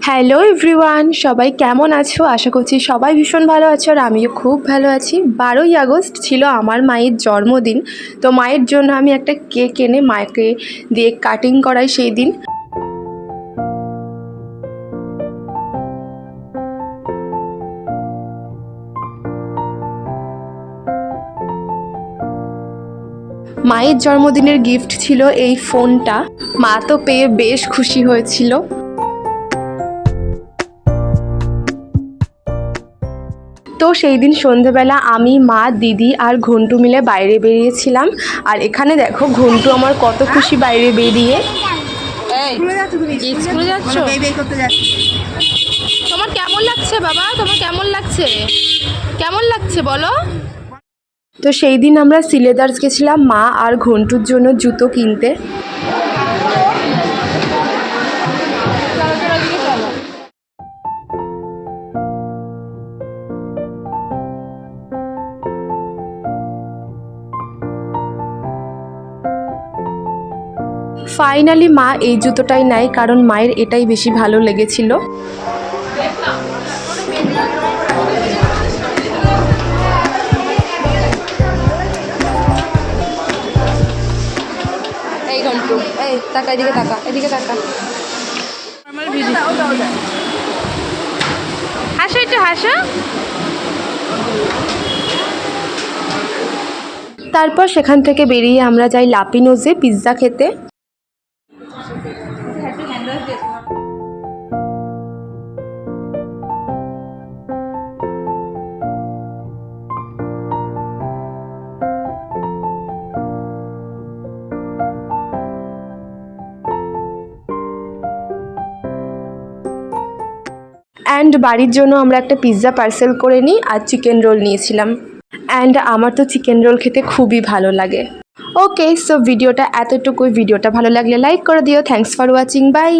Hello everyone, সবাই কেমন আছো? আশা করছি সবাই ভীষণ ভালো আছো আর আমিও খুব ভালো আছি। 12ই আগস্ট ছিল আমার মায়ের জন্মদিন। তো মায়ের জন্য আমি একটা কেক এনে মাকে দিয়ে কাটিং করাই সেই দিন। মায়ের জন্মদিনের গিফট ছিল এই ফোনটা। মা তো পেয়ে বেশ খুশি হয়েছিল। তো সেই দিন সন্ধেবেলা আমি, মা, দিদি আর ঘন্টু মিলে বাইরে বেরিয়েছিলাম। আর এখানে দেখো ঘন্টু আমার কত খুশি বাইরে বেরিয়ে। স্কুলে যাচ্ছ? তোমার কেমন লাগছে বাবা? তোমার কেমন লাগছে? কেমন লাগছে বলো? তো সেই দিন আমরা সিলেদার্স গেছিলাম মা আর ঘন্টুর জন্য জুতো কিনতে। ফাইনালি মা এই জুতোটাই নেয়, কারণ মায়ের এটাই বেশি ভালো লেগেছিল। এই ঘন্টু, এই তাকা, এদিকে তাকা, এদিকে তাকা। হাসো, একটু হাসো। তারপর সেখান থেকে বেরিয়ে আমরা যাই লাপিনোজে পিৎজা খেতে। অ্যান্ড বাড়ির জন্য আমরা একটা পিৎজা পার্সেল করে নিই আর চিকেন রোল নিয়েছিলাম। অ্যান্ড আমার তো চিকেন রোল খেতে খুবই ভালো লাগে। ওকে, সো ভিডিওটা এতটুকুই। ভিডিওটা ভালো লাগলে লাইক করে দিও। Thanks for watching, by.